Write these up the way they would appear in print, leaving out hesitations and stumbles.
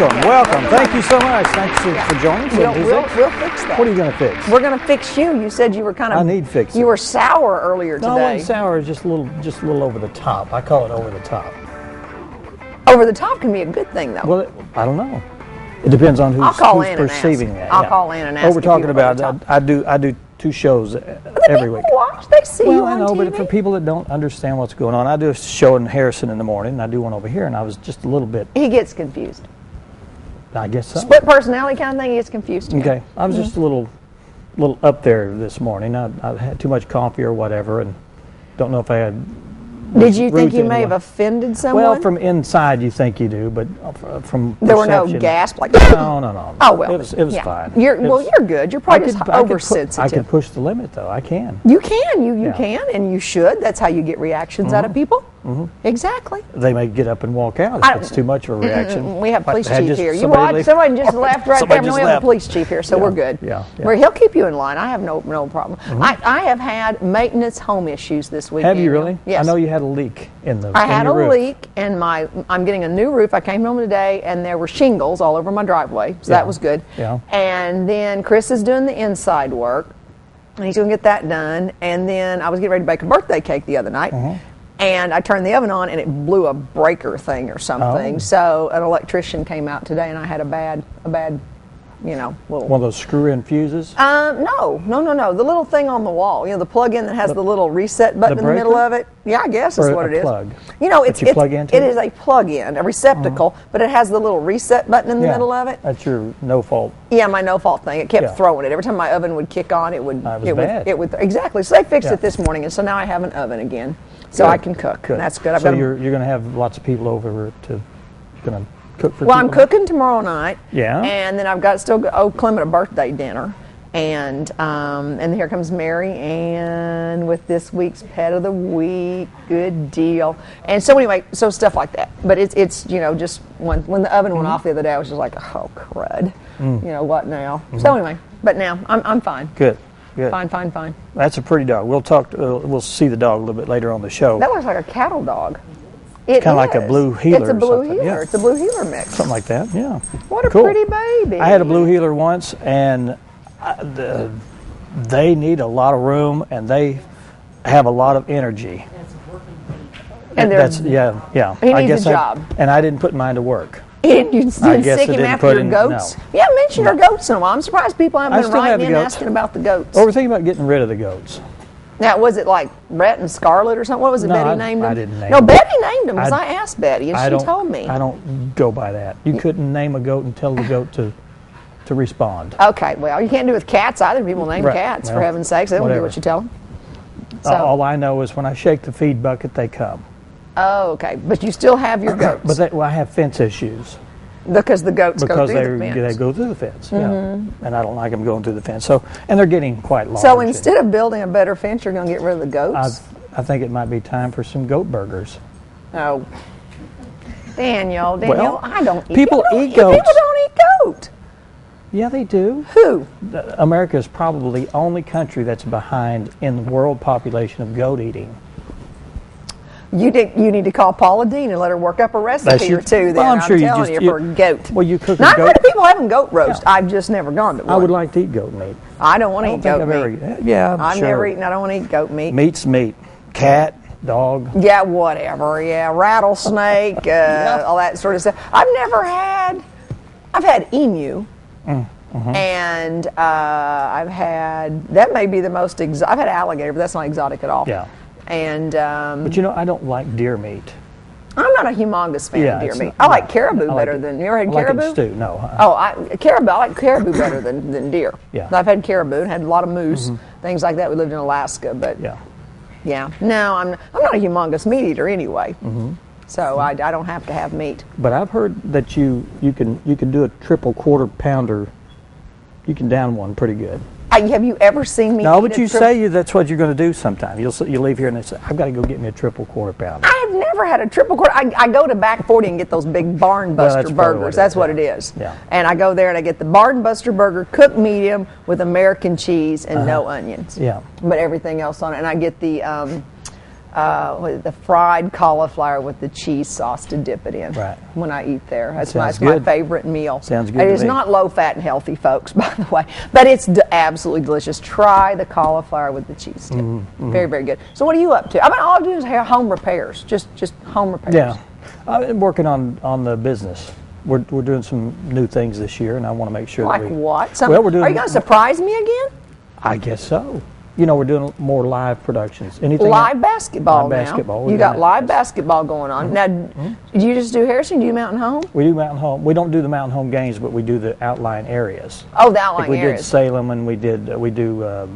Welcome. Thank you so much. Thanks for joining us. We'll fix that. What are you going to fix? We're going to fix you. You said you were kind of. I need fixing. You were sour earlier today. No, I wasn't sour. Just a little over the top. I call it over the top. Over the top can be a good thing, though. Well, I don't know. It depends on who's perceiving that. I'll call in and ask. What we're talking about, I do 2 shows every week. Watch. They see you on I know, TV. but for people that don't understand what's going on, I do a show in Harrison in the morning, and I do one over here, and I was just a little bit. He gets confused. I guess so. Split personality kind of thing. He gets confused. Okay, I was just a little up there this morning. I had too much coffee or whatever, and don't know if I had. Did you think you may have offended someone? Well, from inside you think you do, but from there were perception, no gasps like. No. Oh well, it was fine. You're good. You're probably just oversensitive. I could push the limit though. I can. You can. You can, and you should. That's how you get reactions out of people. Exactly. They may get up and walk out if it's too much of a reaction. We have police chief here. You somebody watch. Someone just left right there. We have a police chief here, so we're good. Yeah. Where he'll keep you in line. I have no problem. I have had maintenance home issues this week. Have you really? Yes. I know you had a leak in the. I had a roof. leak, and I'm getting a new roof. I came home today, and there were shingles all over my driveway, so that was good. Yeah. And then Chris is doing the inside work, and he's going to get that done. And then I was getting ready to bake a birthday cake the other night. And I turned the oven on, and it blew a breaker thing or something. Oh. So an electrician came out today, and I had a bad, little. One of those screw-in fuses? No. The little thing on the wall. The plug-in that has the little reset button in the middle of it. Yeah, I guess that's what it is. Plug. It is a plug-in, a receptacle, but it has the little reset button in the middle of it. That's your no fault. Yeah, my no fault thing. It kept throwing it every time my oven would kick on. It would. It would exactly. So they fixed it this morning, and so now I have an oven again, so I can cook. And that's good. So you're going to have lots of people over to going to cook for. Well, I'm cooking tomorrow night. Yeah. And then I've got Clement a birthday dinner. And here comes Mary Ann with this week's pet of the week. Good deal. And so anyway, so stuff like that. But it's just when the oven went off the other day, I was just like, oh crud. What now? So anyway, but now I'm fine. Good. Fine. That's a pretty dog. We'll talk. We'll see the dog a little bit later on the show. That looks like a cattle dog. It's kind of like a blue heeler. It's a blue heeler. Yeah. It's a blue heeler mix. Something like that. Yeah. What a pretty baby. I had a blue heeler once, and they need a lot of room, and they have a lot of energy. And yeah. He needs a job. And I didn't put mine to work. And you didn't stick him after your goats? No. You haven't mentioned your goats in a while. I'm surprised people haven't been writing in asking about the goats. Well, we're thinking about getting rid of the goats. Now, was it like Brett and Scarlett or something? What was it Betty named them? I didn't name them. them. No, Betty named them because I asked Betty and she told me. I don't go by that. You couldn't name a goat and tell the goat to respond. Okay, well, you can't do it with cats either. People name cats, for heaven's sakes. They don't do what you tell them. So. All I know is when I shake the feed bucket, they come. Oh, okay. But you still have your goats. But I have fence issues. Because the goats go through the fence. They go through the fence, and I don't like them going through the fence. So, and they're getting quite large. So instead of building a better fence, you're going to get rid of the goats? I think it might be time for some goat burgers. Oh. Daniel, well, I don't eat People eat goats. People don't eat goat. Yeah, they do. Who? America is probably the only country that's behind in the world population of goat eating. You need to call Paula Dean and let her work up a recipe or two. Then I'm sure telling you for a goat. Well, you cook Not a goat. many people having goat roast. Yeah. I've just never gone to one. I would like to eat goat meat. I don't want to eat goat meat. I've never eaten. I don't want to eat goat meat. Meat's meat. Cat, dog. Yeah, whatever. Yeah, rattlesnake, all that sort of stuff. I've had emu. And I've had, that may be the most I've had alligator, but that's not exotic at all. Yeah. And but I don't like deer meat. I'm not a humongous fan of deer meat. I like caribou better than. You ever had caribou? I like it stew. No. I like caribou better than deer. Yeah. I've had caribou and had a lot of moose, things like that. We lived in Alaska, but yeah. No, I'm not a humongous meat eater anyway. So I don't have to have meat. But I've heard that you can do a triple quarter pounder. You can down one pretty good. Have you ever seen me? No, but you say that's what you're going to do sometime. You leave here and they say, I've got to go get me a triple quarter pounder. I have never had a triple quarter. I go to Back 40 and get those big Barn Buster burgers. That's what it is. Yeah. And I go there and I get the Barn Buster burger, cooked medium with American cheese and no onions. Yeah. But everything else on it. And I get the the fried cauliflower with the cheese sauce to dip it in. Right. When I eat there, that's Sounds my good. favorite meal. Sounds good It to is me. not low fat and healthy, folks, by the way, but it's absolutely delicious. Try the cauliflower with the cheese dip. Very, very good. So what are you up to? I mean, all I do is home repairs, just home repairs. Yeah, I've been working on the business. We're doing some new things this year, and I want to make sure Like that we. what? Well, we're doing. Are you going to surprise me again? I guess so. You know, we're doing more live productions. Anything Live basketball Live now. basketball. You got live basketball going on. Now, do you just do Harrison? Do you Mountain Home? We do Mountain Home. We don't do the Mountain Home games, but we do the outlying areas. Oh, the outlying Like we areas. did Salem, and we do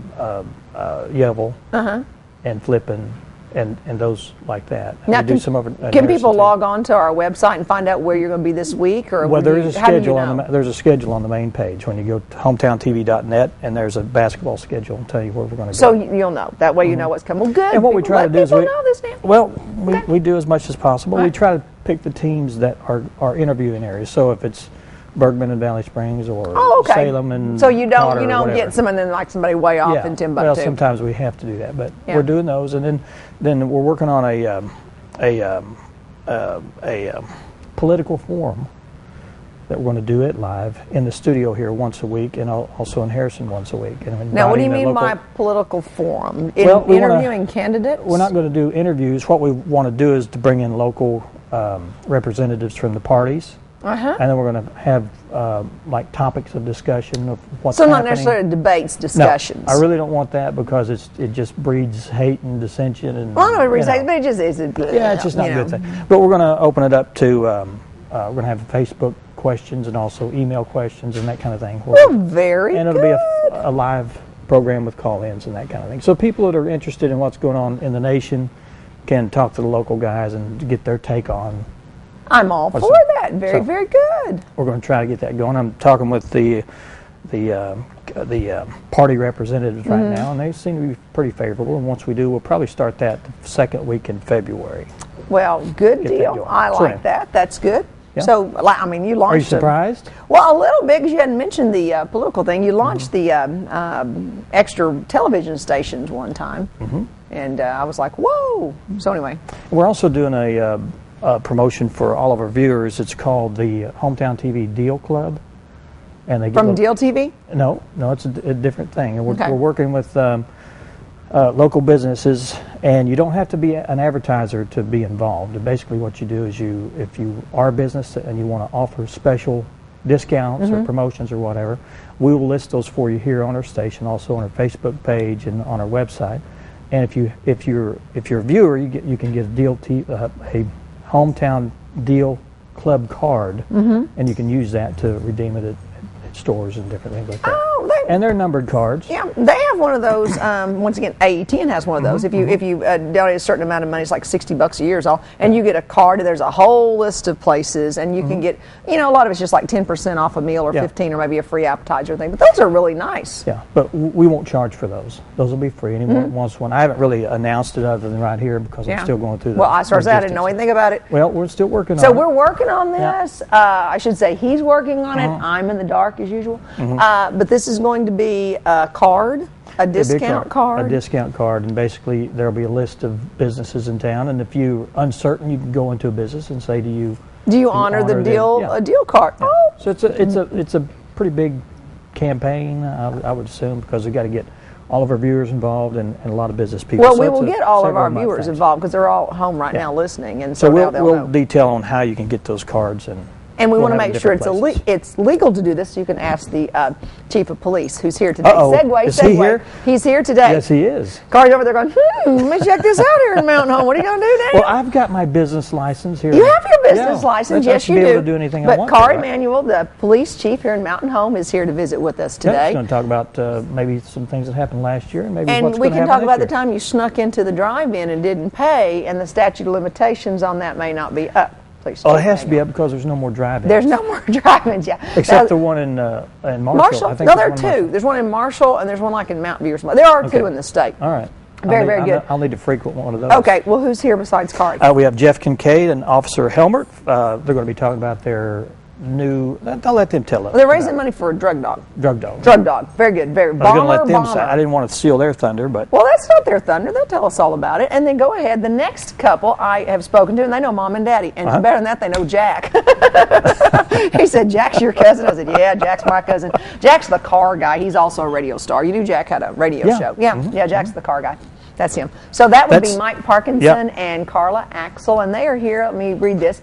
Yeovil and Flippin, and those like that. Now, we do some over. in can Harrison, people too. log on to our website and find out where you're going to be this week? Or Well, there is a how do you schedule know? there's a schedule on the main page when you go to hometowntv.net, and there's a basketball schedule and tell you where we're going to go. So you'll know. That way you know what's coming. Well, good. And what we try to do is let people know this now. well, we do as much as possible. We Right. try to pick the teams that are interviewing areas. So if it's Bergman and Valley Springs or Oh, okay. Salem and so you don't Potter or whatever. get someone in like somebody way off in Timbuktu. Well, sometimes we have to do that, but Yeah. we're doing those, and then we're working on a political forum that we're going to do it live in the studio here once a week, and also in Harrison once a week. And Now, what do you inviting the mean local- by political forum? Well, we wanna- Interviewing candidates? We're not going to do interviews. What we want to do is to bring in local representatives from the parties. Uh-huh. And then we're going to have like topics of discussion of what's So happening. not necessarily debates, discussions. No, I really don't want that because it just breeds hate and dissension and. Well, I don't know, you know. but it just isn't. Yeah, it's just not you a good know. thing. But we're going to open it up to. We're going to have Facebook questions and also email questions and that kind of thing. Well, very and it'll good. be a live program with call-ins and that kind of thing. So people that are interested in what's going on in the nation can talk to the local guys and get their take on. I'm all for that. Very, So- very good. We're going to try to get that going. I'm talking with the party representatives right now, and they seem to be pretty favorable. And once we do, we'll probably start that the second week in February. Well, good Get that deal. going. I So like anyway. that. That's good. Yeah. So, like, I mean, you launched. Are you surprised? Well, a little bit because you hadn't mentioned the political thing. You launched the extra television stations one time, and I was like, "Whoa!" So anyway, We're also doing a promotion for all of our viewers. It's called the Hometown TV Deal Club, and they get from little- Deal TV. No, it's a different thing. And we're, Okay. we're working with local businesses, and you don't have to be an advertiser to be involved. And basically what you do is if you are a business and you want to offer special discounts or promotions or whatever, we will list those for you here on our station, also on our Facebook page and on our website. And if you're a viewer, you can get a hometown deal club card, and you can use that to redeem it at stores and different things like that. Oh, And they're numbered cards. yeah, they have one of those. Once again, AE10 has one of those. If you donate a certain amount of money, it's like $60 a year is all, and you get a card. And there's a whole list of places, and you can get, a lot of it's just like 10% off a meal or Yeah. 15, or maybe a free appetizer thing. But those are really nice. Yeah, but we won't charge for those. Those will be free. Anyone wants one. I haven't really announced it other than right here because I'm still going through the Well, I started. I didn't know logistics. anything about it. Well, we're still working So on it. we're working on Yeah. this. I should say he's working on it. I'm in the dark as usual. But this is going to be a card, a big discount card. A discount card, and basically there'll be a list of businesses in town. And if you're uncertain, you can go into a business and say, "Do you honor the them?" deal? Yeah. A deal card. Yeah. Oh, So it's a pretty big campaign, I would assume, because we got to get all of our viewers involved and a lot of business people. well, So we it's will a get all of our several-month viewers thing. involved because they're all home right Yeah. now listening, and So so now they'll we'll know. detail on how you can get those cards and we we'll want to have make sure different places. it's legal to do this. So you can ask the chief of police, who's here today. Uh-oh. Segue, Is he segue. here? He's here today. Yes, he is. Carly's over there going, let me check this out here in Mountain Home. What are you going to do now? Well, I've got my business license here. You have your business Yeah. license, I yes, should you be do. able to do anything I but want. Kari to, right? Manuel, the police chief here in Mountain Home, is here to visit with us Yeah, today. he's going to talk about maybe some things that happened last year and maybe And what's we going to can happen talk about this the year. time you snuck into the drive-in and didn't pay, and the statute of limitations on that may not be up. Please. Oh, it Chief has to be Manuel. up because there's no more drive-ins. There's no more drive-ins, yeah. Except Now, the one in Marshall. Marshall? I think No, there's there are one in two. Marshall. There's one in Marshall, and there's one like in Mountain View or something. There are two Okay. in the state. All right. Very, very good. I'll need to frequent one of those. Okay, well, who's here besides Kari? We have Jeff Kincaid and Officer Helmert. They're going to be talking about their new. I'll let them tell us. They're raising money for a drug dog. Drug dog. Drug dog. Very good. Very I was going to let them bomber. say. I didn't want to steal their thunder, but Well, that's not their thunder. They'll tell us all about it. And then go ahead. The next couple I have spoken to, and they know Mom and Daddy. And better than that, they know Jack. He said, Jack's your cousin? I said, yeah, Jack's my cousin. Jack's the car guy. He's also a radio star. You knew Jack had a radio show. Yeah, yeah, Jack's the car guy. That's him. So that would be Mike Parkinson and Carla Axel. And they are here. Let me read this.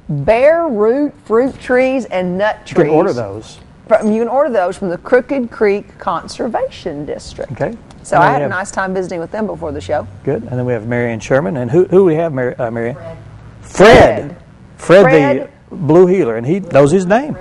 Bare root fruit trees and nut trees. you can order those. You can order those from the Crooked Creek Conservation District. Okay. So I had a nice time visiting with them before the show. Good. And then we have Marianne Sherman. And who we have, Marianne? Fred. Fred, the blue healer. And he knows his name.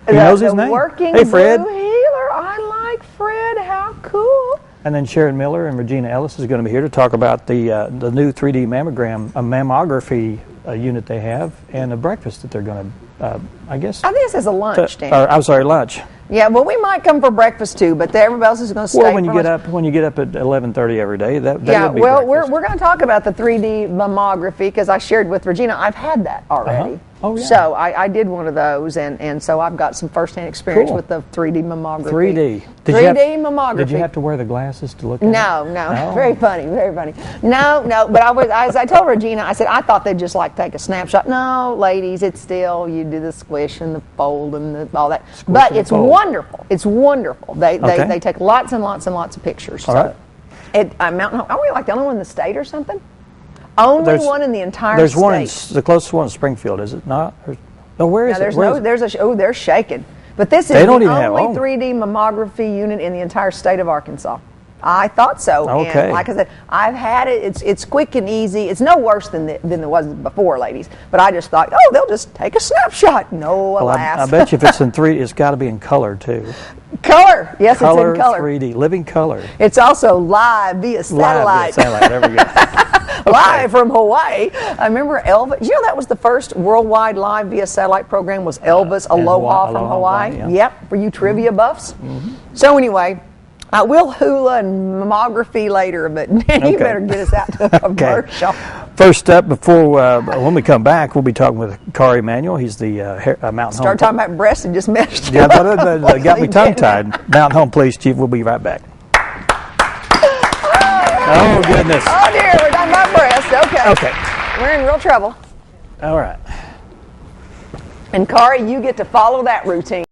He knows his name. Working hey, Fred. blue healer. I like Fred. How cool. And then Sharon Miller and Regina Ellis is going to be here to talk about the new 3D mammography unit they have and a breakfast that they're going to, I guess. I think it says a lunch, Dan. I'm sorry, lunch. Yeah, well, we might come for breakfast too, but everybody else is going to stay. Well, when you get up at 11:30 every day, that yeah, would be well, breakfast. we're going to talk about the 3D mammography because I shared with Regina. I've had that already. Oh, yeah. So I did one of those, and so I've got some firsthand experience with the 3D mammography. 3D. 3D mammography. Did you have to wear the glasses to look at No, it? no. Very funny, very funny. No, but as I told Regina, I said, I thought they'd just like take a snapshot. No, ladies, it's still, you do the squish and the fold and all that. But it's wonderful. It's wonderful. They take lots and lots and lots of pictures. All right. Mountain Home, are we like the only one in the state or something? Only one in the entire there's state. There's one, the closest one is Springfield, is it not? No, where is it? They're shaking. But this is the only 3D mammography unit in the entire state of Arkansas. I thought so. Okay. And like I said, I've had it. It's quick and easy. It's no worse than it was before, ladies. But I just thought, they'll just take a snapshot. No, alas. I bet you if it's in 3D, it's got to be in color too. Color. Yes, it's in color. 3D, living color. It's also live via satellite. There we go. Live from Hawaii. I remember Elvis. You know that was the first worldwide live via satellite program was Elvis Aloha from Hawaii. Yeah. Yep, for you trivia buffs. So anyway, we'll hula and mammography later, but you better get us out to a commercial. First up, when we come back, we'll be talking with Kari Emanuel. He's the Mountain Home. Start talking about breasts and just messed Yeah, up. that got me tongue-tied. Mountain Home Police Chief. We'll be right back. Oh, goodness. Oh, dear. We're talking about breasts. Okay. We're in real trouble. All right. And Kari, you get to follow that routine.